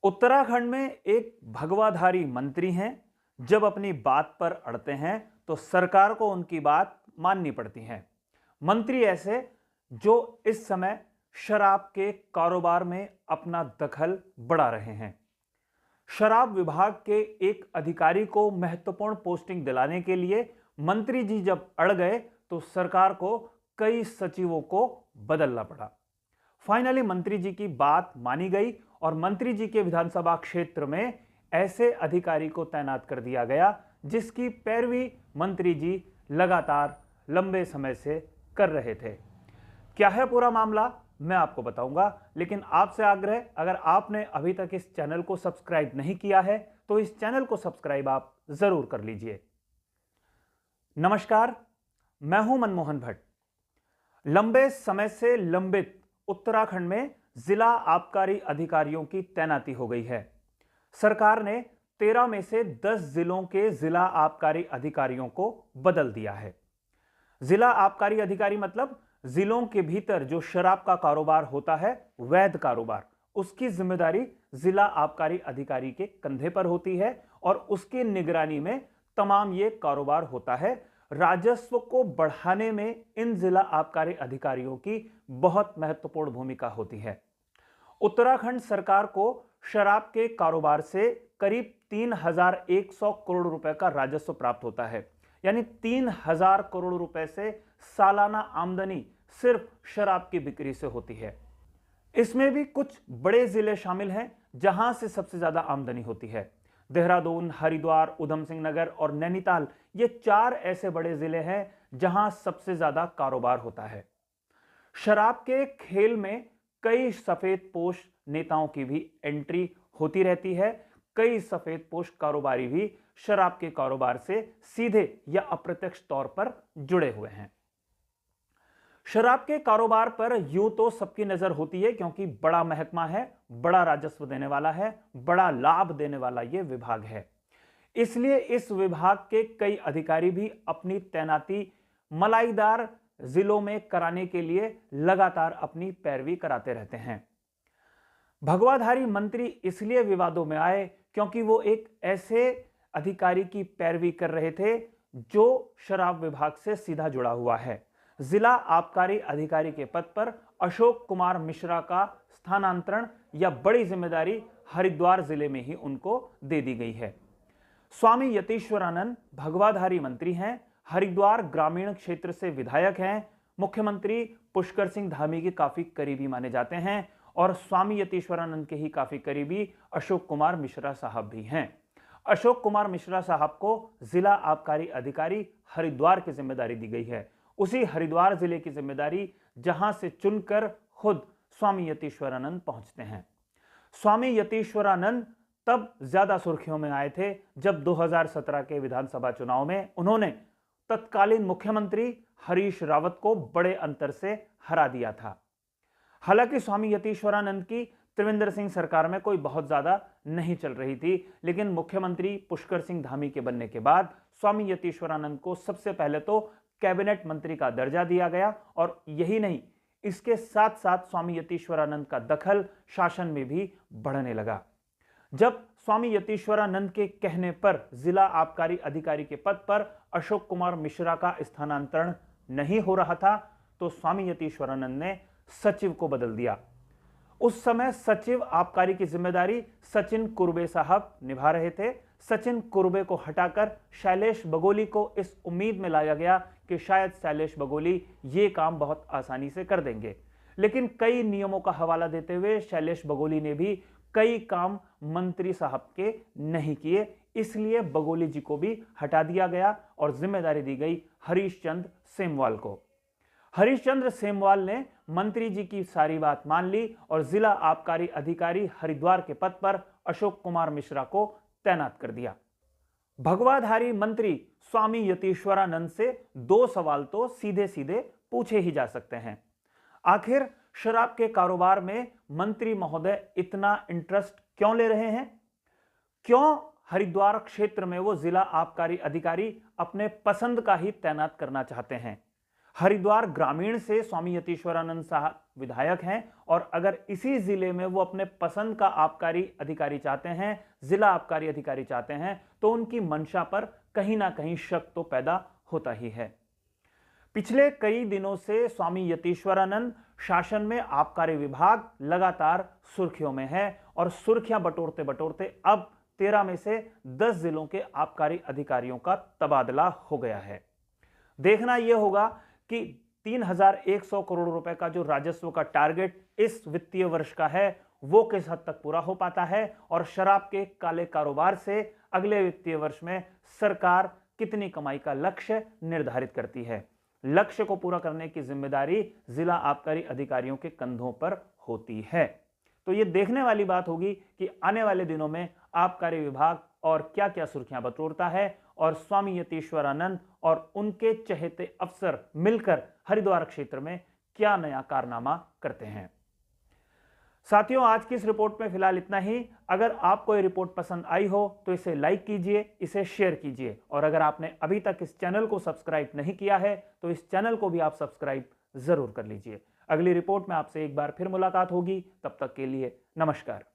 उत्तराखंड में एक भगवाधारी मंत्री हैं। जब अपनी बात पर अड़ते हैं तो सरकार को उनकी बात माननी पड़ती है। मंत्री ऐसे जो इस समय शराब के कारोबार में अपना दखल बढ़ा रहे हैं। शराब विभाग के एक अधिकारी को महत्वपूर्ण पोस्टिंग दिलाने के लिए मंत्री जी जब अड़ गए तो सरकार को कई सचिवों को बदलना पड़ा। फाइनली मंत्री जी की बात मानी गई और मंत्री जी के विधानसभा क्षेत्र में ऐसे अधिकारी को तैनात कर दिया गया जिसकी पैरवी मंत्री जी लगातार लंबे समय से कर रहे थे। क्या है पूरा मामला मैं आपको बताऊंगा, लेकिन आपसे आग्रह, अगर आपने अभी तक इस चैनल को सब्सक्राइब नहीं किया है तो इस चैनल को सब्सक्राइब आप जरूर कर लीजिए। नमस्कार, मैं हूं मनमोहन भट्ट। लंबे समय से लंबित उत्तराखंड में जिला आबकारी अधिकारियों की तैनाती हो गई है। सरकार ने 13 में से 10 जिलों के जिला आबकारी अधिकारियों को बदल दिया है। जिला आबकारी अधिकारी मतलब जिलों के भीतर जो शराब का कारोबार होता है, वैध कारोबार, उसकी जिम्मेदारी जिला आबकारी अधिकारी के कंधे पर होती है और उसकी निगरानी में तमाम ये कारोबार होता है। राजस्व को बढ़ाने में इन जिला आबकारी अधिकारियों की बहुत महत्वपूर्ण भूमिका होती है। उत्तराखंड सरकार को शराब के कारोबार से करीब 3,100 करोड़ रुपए का राजस्व प्राप्त होता है। यानी 3,000 करोड़ रुपए से सालाना आमदनी सिर्फ शराब की बिक्री से होती है। इसमें भी कुछ बड़े जिले शामिल हैं जहां से सबसे ज्यादा आमदनी होती है। देहरादून, हरिद्वार, उधम सिंह नगर और नैनीताल, ये 4 ऐसे बड़े जिले हैं जहां सबसे ज्यादा कारोबार होता है। शराब के खेल में कई सफेदपोश नेताओं की भी एंट्री होती रहती है। कई सफेदपोश कारोबारी भी शराब के कारोबार से सीधे या अप्रत्यक्ष तौर पर जुड़े हुए हैं। शराब के कारोबार पर यूं तो सबकी नजर होती है क्योंकि बड़ा महकमा है, बड़ा राजस्व देने वाला है, बड़ा लाभ देने वाला यह विभाग है। इसलिए इस विभाग के कई अधिकारी भी अपनी तैनाती मलाईदार जिलों में कराने के लिए लगातार अपनी पैरवी कराते रहते हैं। भगवाधारी मंत्री इसलिए विवादों में आए क्योंकि वो एक ऐसे अधिकारी की पैरवी कर रहे थे जो शराब विभाग से सीधा जुड़ा हुआ है। जिला आबकारी अधिकारी के पद पर अशोक कुमार मिश्रा का स्थानांतरण या बड़ी जिम्मेदारी हरिद्वार जिले में ही उनको दे दी गई है। स्वामी यतीश्वरानंद भगवाधारी मंत्री हैं, हरिद्वार ग्रामीण क्षेत्र से विधायक हैं, मुख्यमंत्री पुष्कर सिंह धामी के काफी करीबी माने जाते हैं और स्वामी यतीश्वरानंद के ही काफी करीबी अशोक कुमार मिश्रा साहब भी हैं। अशोक कुमार मिश्रा साहब को जिला आबकारी अधिकारी हरिद्वार की जिम्मेदारी दी गई है। उसी हरिद्वार जिले की जिम्मेदारी जहां से चुनकर खुद स्वामी यतीश्वरानंद पहुंचते हैं। स्वामी यतीश्वरानंद तब ज्यादा सुर्खियों में आए थे जब 2017 के विधानसभा चुनाव में उन्होंने तत्कालीन मुख्यमंत्री हरीश रावत को बड़े अंतर से हरा दिया था। हालांकि स्वामी यतीश्वरानंद की त्रिवेंद्र सिंह सरकार में कोई बहुत ज्यादा नहीं चल रही थी, लेकिन मुख्यमंत्री पुष्कर सिंह धामी के बनने के बाद स्वामी यतीश्वरानंद को सबसे पहले तो कैबिनेट मंत्री का दर्जा दिया गया और यही नहीं, इसके साथ साथ स्वामी यतीश्वरानंद का दखल शासन में भी बढ़ने लगा। जब स्वामी यतीश्वरानंद के कहने पर जिला आबकारी अधिकारी के पद पर अशोक कुमार मिश्रा का स्थानांतरण नहीं हो रहा था तो स्वामी यतीश्वरानंद ने सचिव को बदल दिया। उस समय सचिव आबकारी की जिम्मेदारी सचिन कुर्बे साहब निभा रहे थे। सचिन कुर्बे को हटाकर शैलेश बगोली को इस उम्मीद में लाया गया कि शायद शैलेश बगोली ये काम बहुत आसानी से कर देंगे, लेकिन कई नियमों का हवाला देते हुए शैलेश बगोली ने भी कई काम मंत्री साहब के नहीं किए। इसलिए बगोली जी को भी हटा दिया गया और जिम्मेदारी दी गई हरीश चंद्र सेमवाल को। हरीश चंद्र सेमवाल ने मंत्री जी की सारी बात मान ली और जिला आबकारी अधिकारी हरिद्वार के पद पर अशोक कुमार मिश्रा को तैनात कर दिया। भगवाधारी मंत्री स्वामी यतीश्वरानंद से 2 सवाल तो सीधे सीधे पूछे ही जा सकते हैं। आखिर शराब के कारोबार में मंत्री महोदय इतना इंटरेस्ट क्यों ले रहे हैं? क्यों हरिद्वार क्षेत्र में वो जिला आबकारी अधिकारी अपने पसंद का ही तैनात करना चाहते हैं? हरिद्वार ग्रामीण से स्वामी यतीश्वरानंद साहब विधायक हैं और अगर इसी जिले में वो अपने पसंद का आबकारी अधिकारी चाहते हैं, जिला आबकारी अधिकारी चाहते हैं, तो उनकी मंशा पर कहीं ना कहीं शक तो पैदा होता ही है। पिछले कई दिनों से स्वामी यतीश्वरानंद शासन में आबकारी विभाग लगातार सुर्खियों में है और सुर्खियां बटोरते बटोरते अब 13 में से 10 जिलों के आबकारी अधिकारियों का तबादला हो गया है। देखना यह होगा कि 3100 करोड़ रुपए का जो राजस्व का टारगेट इस वित्तीय वर्ष का है वो किस हद तक पूरा हो पाता है और शराब के काले कारोबार से अगले वित्तीय वर्ष में सरकार कितनी कमाई का लक्ष्य निर्धारित करती है। लक्ष्य को पूरा करने की जिम्मेदारी जिला आबकारी अधिकारियों के कंधों पर होती है। तो यह देखने वाली बात होगी कि आने वाले दिनों में आबकारी विभाग और क्या क्या सुर्खियां बटोरता है और स्वामी यतीश्वरानंद और उनके चहेते अफसर मिलकर हरिद्वार क्षेत्र में क्या नया कारनामा करते हैं। साथियों, आज की इस रिपोर्ट में फिलहाल इतना ही। अगर आपको ये रिपोर्ट पसंद आई हो तो इसे लाइक कीजिए, इसे शेयर कीजिए और अगर आपने अभी तक इस चैनल को सब्सक्राइब नहीं किया है तो इस चैनल को भी आप सब्सक्राइब जरूर कर लीजिए। अगली रिपोर्ट में आपसे एक बार फिर मुलाकात होगी, तब तक के लिए नमस्कार।